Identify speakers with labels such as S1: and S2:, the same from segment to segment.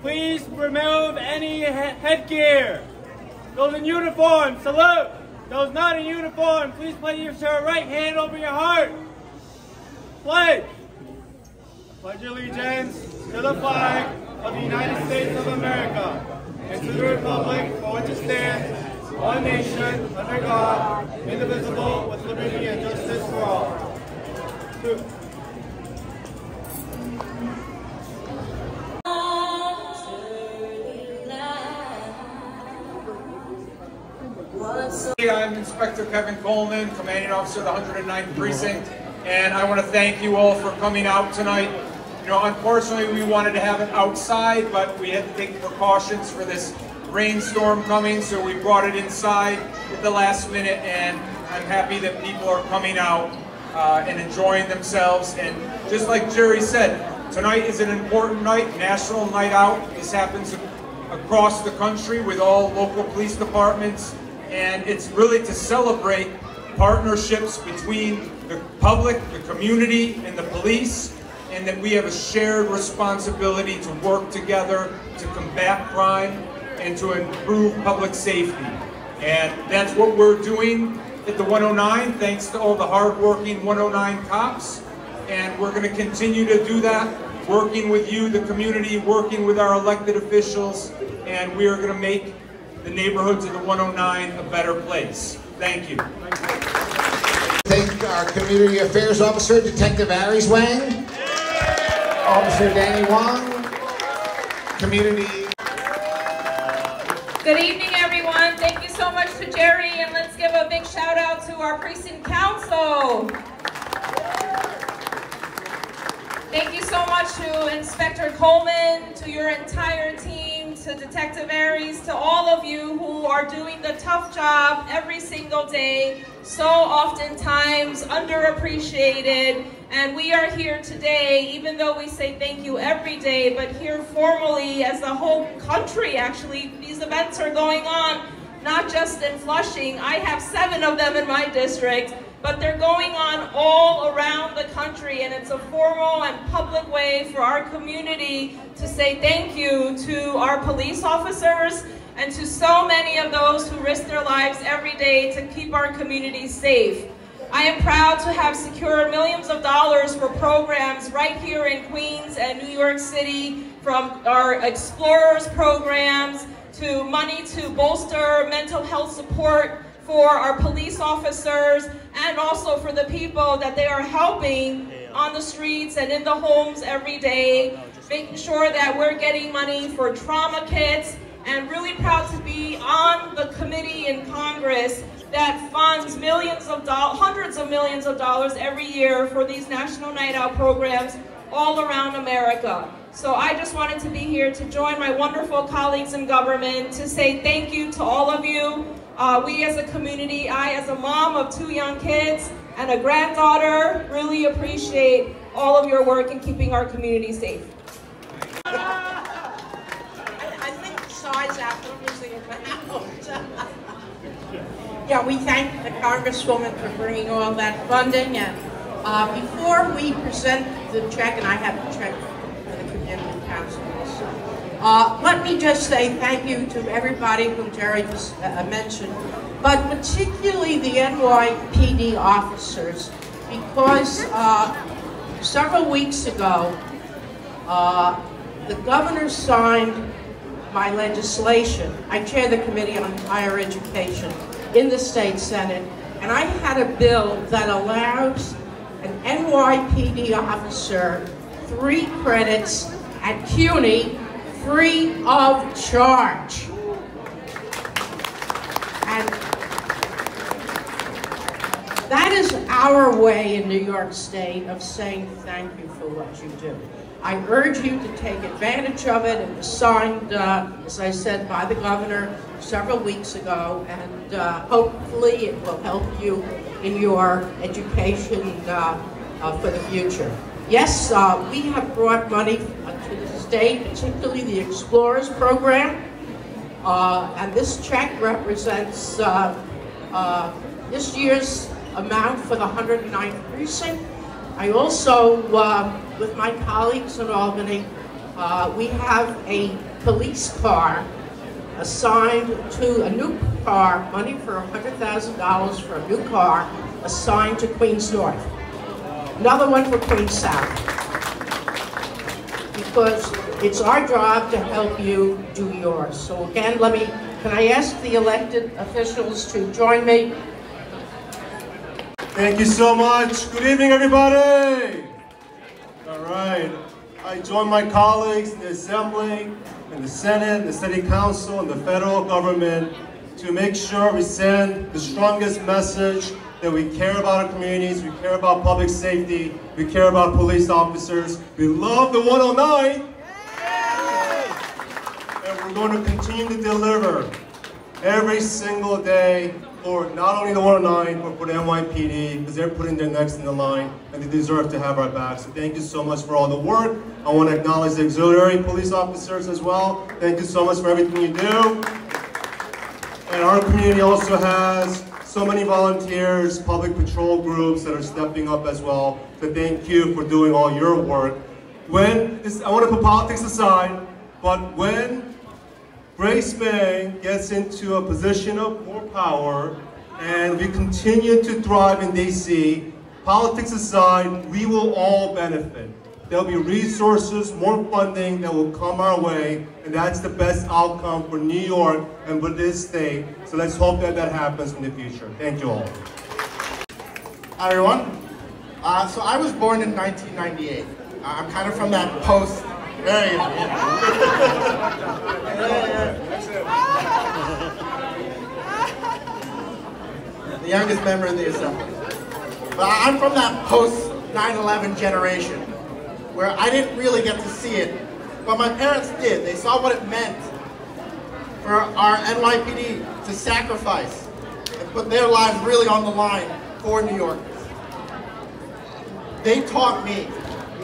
S1: please remove any headgear. Those in uniform, salute. Those not in uniform, please place your right hand over your heart. Pledge. Pledge allegiance to the flag of the United States of America and to the republic for which it stands, one nation, under God, indivisible, with liberty and justice for all.
S2: I'm Inspector Kevin Coleman, Commanding Officer of the 109th Precinct, and I want to thank you all for coming out tonight. You know, unfortunately we wanted to have it outside, but we had to take precautions for this rainstorm coming, so we brought it inside at the last minute, and I'm happy that people are coming out and enjoying themselves. And just like Jerry said, tonight is an important night, National Night Out. This happens across the country with all local police departments, and it's really to celebrate partnerships between the public, the community, and the police, and that we have a shared responsibility to work together to combat crime and to improve public safety. And that's what we're doing at the 109, thanks to all the hard-working 109 cops. And we're going to continue to do that, working with you, the community, working with our elected officials, and we are going to make the neighborhoods of the 109 a better place. Thank you.
S3: Thank our Community Affairs Officer, Detective Aries Wang, Officer Danny Wong, Community.
S4: Good evening, everyone. Thank you so much to Jerry, and let's give a big shout out to our Precinct Council. Thank you so much to Inspector Coleman, to your entire team, to Detective Aries, to all of you who are doing the tough job every single day, so oftentimes underappreciated. And we are here today, even though we say thank you every day, but here formally as the whole country, actually, these events are going on, not just in Flushing. I have 7 of them in my district, but they're going on all around the country, and it's a formal and public way for our community to say thank you to our police officers and to so many of those who risk their lives every day to keep our community safe. I am proud to have secured millions of dollars for programs right here in Queens and New York City, from our Explorers programs to money to bolster mental health support for our police officers, and also for the people that they are helping on the streets and in the homes every day, making sure that we're getting money for trauma kits, and really proud to be on the committee in Congress that funds millions of dollars, hundreds of millions of dollars every year for these National Night Out programs all around America. So I just wanted to be here to join my wonderful colleagues in government to say thank you to all of you. We as a community, I as a mom of 2 young kids and a granddaughter, really appreciate all of your work in keeping our community safe.
S5: I think the size after losing it out. Yeah, we thank the Congresswoman for bringing all that funding. And before we present the check, and I have the check for the Community Council, let me just say thank you to everybody whom Jerry just mentioned, but particularly the NYPD officers, because several weeks ago, the governor signed my legislation. I chair the Committee on Higher Education in the State Senate, and I had a bill that allows an NYPD officer 3 credits at CUNY free of charge. And that is our way in New York State of saying thank you for what you do. I urge you to take advantage of it. It was signed, as I said, by the governor several weeks ago, and hopefully it will help you in your education for the future. Yes, we have brought money to the state, particularly the Explorers program, and this check represents this year's amount for the 109th Precinct. I also, with my colleagues in Albany, we have a police car assigned to a new car, money for $100,000 for a new car assigned to Queens North. Another one for Queens South. Because it's our job to help you do yours. So again, can I ask the elected officials to join me?
S6: Thank you so much. Good evening, everybody. All right. I join my colleagues in the Assembly, in the Senate, the City Council, and the federal government to make sure we send the strongest message that we care about our communities, we care about public safety, we care about police officers. We love the 109. And we're going to continue to deliver every single day for not only the 109, but for the NYPD, because they're putting their necks in the line, and they deserve to have our back. So thank you so much for all the work. I want to acknowledge the auxiliary police officers as well. Thank you so much for everything you do. And our community also has so many volunteers, public patrol groups that are stepping up as well. So thank you for doing all your work. I want to put politics aside, but when Grace Bay gets into a position of more power and we continue to thrive in DC, politics aside, we will all benefit. There'll be resources, more funding that will come our way, and that's the best outcome for New York and for this state. So let's hope that that happens in the future. Thank you all.
S7: Hi everyone. So I was born in 1998. I'm kind of from that post. There you go. The youngest member of the Assembly. But I'm from that post 9/11 generation, where I didn't really get to see it, but my parents did. They saw what it meant for our NYPD to sacrifice and put their lives really on the line for New Yorkers. They taught me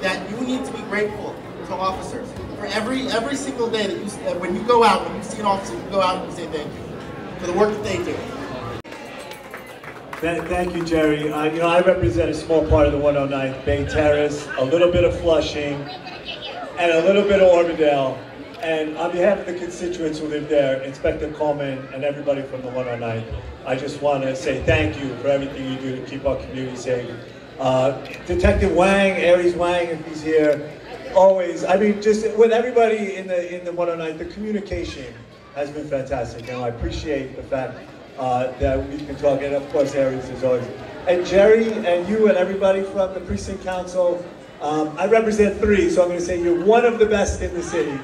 S7: that you need to be grateful to officers for every single day that when you go out, when you see an officer, you go out and you say thank you for the work that they do.
S8: Thank you, Jerry. I represent a small part of the 109th, Bay Terrace, a little bit of Flushing, and a little bit of Orberdale. And on behalf of the constituents who live there, Inspector Coleman and everybody from the 109th, I just want to say thank you for everything you do to keep our community safe. Detective Wang, Aries Wang, if he's here, always, just with everybody in the 109th, the communication has been fantastic, and I appreciate the fact that we've been talking, and of course Aries is always. And Jerry and you and everybody from the Precinct Council, I represent 3, so I'm going to say you're one of the best in the city.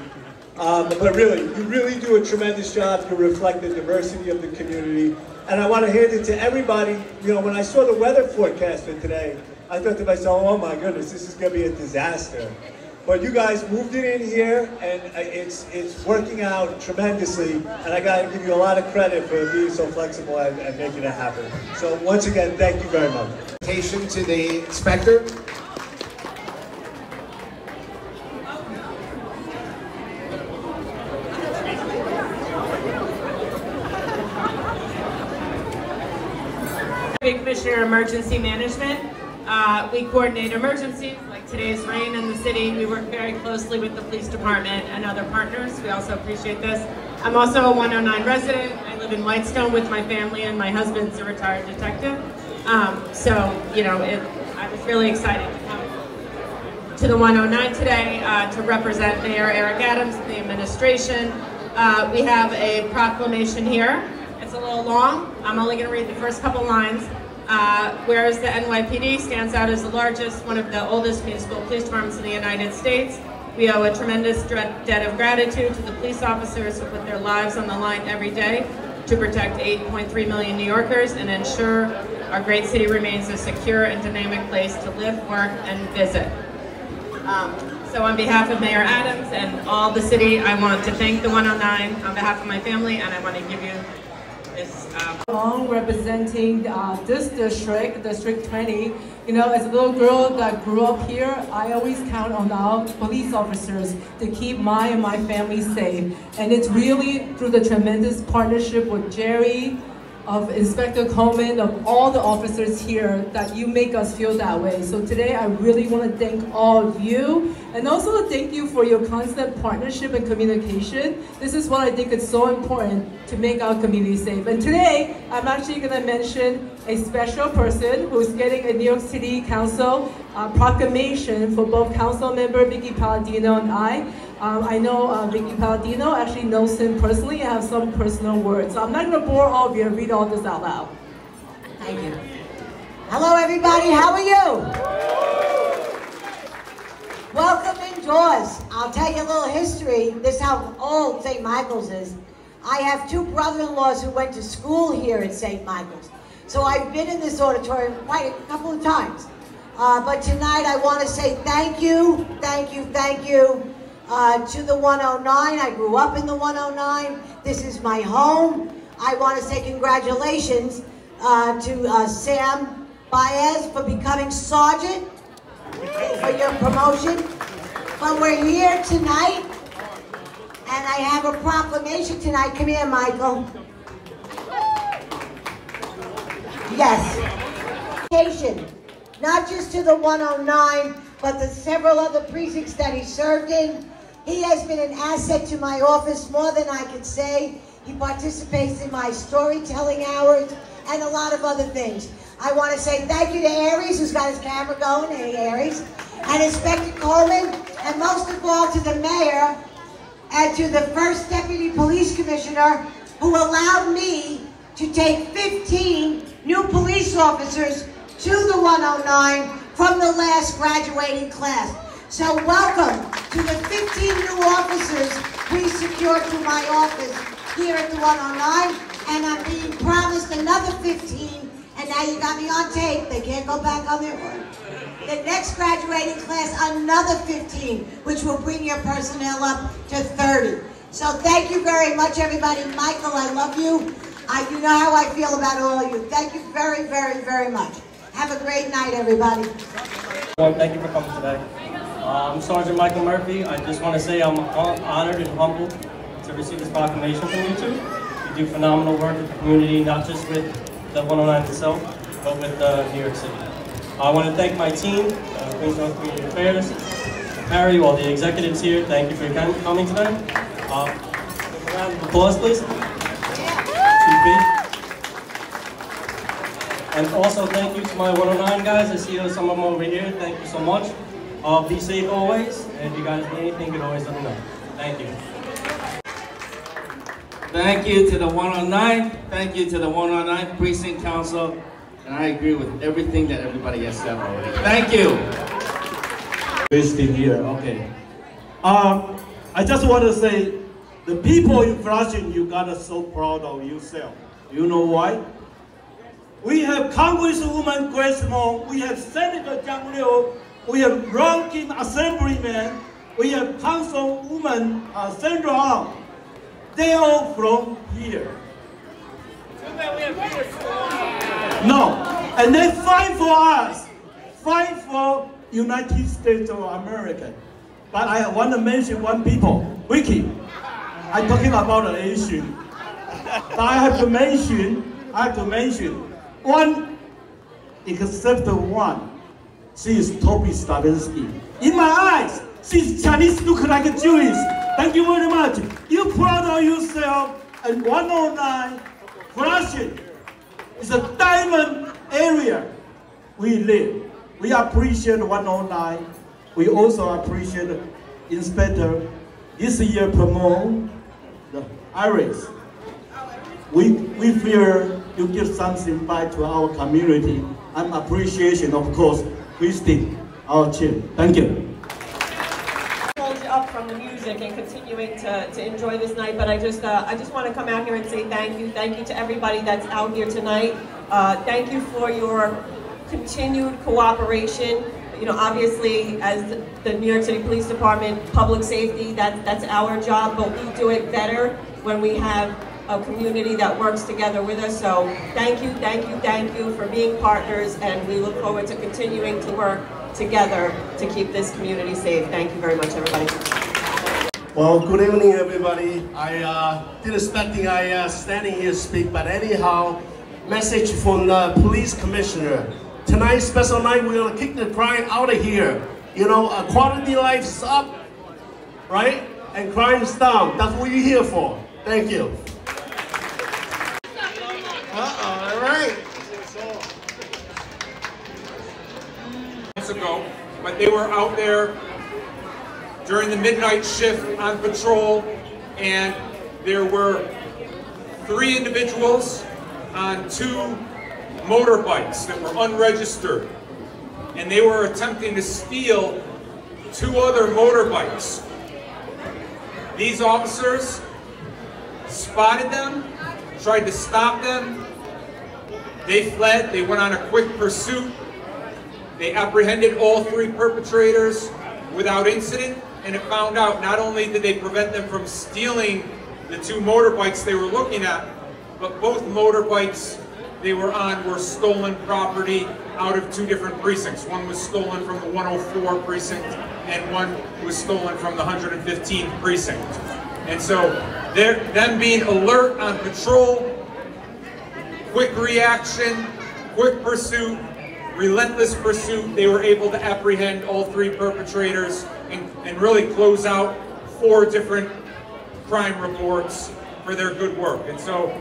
S8: But really, you really do a tremendous job to reflect the diversity of the community. And I want to hand it to everybody. When I saw the weather forecast for today, I thought to myself, oh my goodness, this is going to be a disaster. But you guys moved it in here, and it's working out tremendously. And I got to give you a lot of credit for being so flexible and making it happen. So once again, thank you very much.
S3: Invitation to the inspector.
S4: Commissioner of Emergency Management. We coordinate emergencies like today's rain in the city. We work very closely with the police department and other partners. We also appreciate this. I'm also a 109 resident. I live in Whitestone with my family, and my husband's a retired detective. I was really excited to come to the 109 today to represent Mayor Eric Adams and the administration. We have a proclamation here. It's a little long. I'm only going to read the first couple lines. Whereas the NYPD stands out as the largest, one of the oldest municipal police departments in the United States, we owe a tremendous debt of gratitude to the police officers who put their lives on the line every day to protect 8.3 million New Yorkers and ensure our great city remains a secure and dynamic place to live, work, and visit. So on behalf of Mayor Adams and all the city, I want to thank the 109 on behalf of my family, and I want to give you this.
S9: Representing this district, District 20. As a little girl that grew up here, I always count on our police officers to keep my and my family safe. And it's really through the tremendous partnership with Jerry, of Inspector Coleman, of all the officers here, that you make us feel that way. So today I really want to thank all of you, and also thank you for your constant partnership and communication. This is what I think is so important to make our community safe. And today, I'm actually going to mention a special person who's getting a New York City Council proclamation for both council member Vicky Palladino and I. I know Vicky Palladino actually knows him personally and have some personal words. So I'm not going to bore all of you and read all this out loud.
S10: Thank you. Hello everybody, how are you? Welcome indoors. I'll tell you a little history. This is how old St. Michael's is. I have two brother-in-laws who went to school here at St. Michael's. So I've been in this auditorium quite a couple of times. But tonight I want to say thank you, thank you, thank you. To the 109, I grew up in the 109. This is my home. I want to say congratulations to Sam Baez for becoming sergeant, for your promotion. But we're here tonight, and I have a proclamation tonight. Come here, Michael. Yes. Not just to the 109, but the several other precincts that he served in. He has been an asset to my office more than I could say. He participates in my storytelling hours and a lot of other things. I want to say thank you to Aries, who's got his camera going, hey Aries, and Inspector Coleman, and most of all to the mayor and to the first deputy police commissioner who allowed me to take 15 new police officers to the 109 from the last graduating class. So welcome to the 15 new officers we secured to my office here at the 109, and I'm being promised another 15, and now you got me on tape, they can't go back on their word. The next graduating class, another 15, which will bring your personnel up to 30. So thank you very much, everybody. Michael, I love you. You know how I feel about all of you. Thank you very, very, very much. Have a great night, everybody.
S11: Thank you for coming today. I'm Sergeant Michael Murphy. I just want to say I'm honored and humbled to receive this proclamation from you two. You do phenomenal work with the community, not just with the 109 itself, but with New York City. I want to thank my team, Queens North Community Affairs, Harry, all the executives here. Thank you for coming today. A round of applause, please. And also thank you to my 109 guys. I see some of them over here. Thank you so much. Be safe always. And if you guys need anything, you can always let me know. Thank you.
S12: Thank you to the 109. Thank you to the 109 Precinct Council. And I agree with everything that everybody has said already. Thank you.
S13: Based in here, okay. I just want to say, the people in Flushing, you got us so proud of yourself. You know why? We have Congresswoman Grace Moore, we have Senator Jiang Liu, we have ranking assemblyman, we have Councilwoman Sandra Ang. They all from here. No, and they fight for us, fight for United States of America. But I want to mention one people, Vicky. I'm talking about an Asian. But I have to mention one, except one. She is Toby Stavinsky. In my eyes, she's Chinese, look like a Jewish. Thank you very much. You proud of yourself, and 109 Flushing is a diamond area we live. We appreciate 109. We also appreciate Inspector this year promote the Iris. We feel you give something back to our community and appreciation, of course, Christine, our chair. Thank you.
S14: Hold you up from the music and continuing to enjoy this night, but I just want to come out here and say thank you. Thank you to everybody that's out here tonight. Thank you for your continued cooperation. You know, obviously, as the New York City Police Department, public safety, that's our job, but we do it better when we have a community that works together with us. So thank you, thank you, thank you for being partners, and we look forward to continuing to work together to keep this community safe. Thank you very much, everybody.
S15: Well, good evening, everybody. I didn't expect I standing here speak, but anyhow,
S13: message from the police commissioner. Tonight, special night, we're gonna kick the crime out of here. You know, quality of life is up, right? And crime is down. That's what you're here for. Thank you.
S7: All right.
S2: Ago, but they were out there during the midnight shift on patrol, and there were 3 individuals on 2 motorbikes that were unregistered, and they were attempting to steal 2 other motorbikes. These officers spotted them, tried to stop them. They fled. They went on a quick pursuit. They apprehended all 3 perpetrators without incident, and it found out not only did they prevent them from stealing the 2 motorbikes they were looking at, but both motorbikes they were on were stolen property out of 2 different precincts. One was stolen from the 104 precinct, and one was stolen from the 115th precinct. And so, them being alert on patrol, quick reaction, quick pursuit, relentless pursuit, they were able to apprehend all 3 perpetrators and really close out 4 different crime reports for their good work. And so,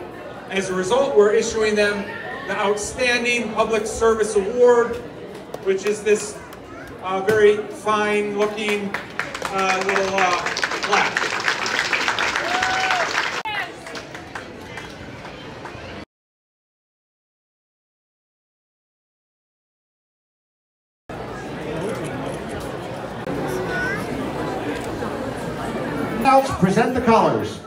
S2: as a result, we're issuing them the Outstanding Public Service Award, which is this very fine-looking little plaque.
S3: Now to present the colors.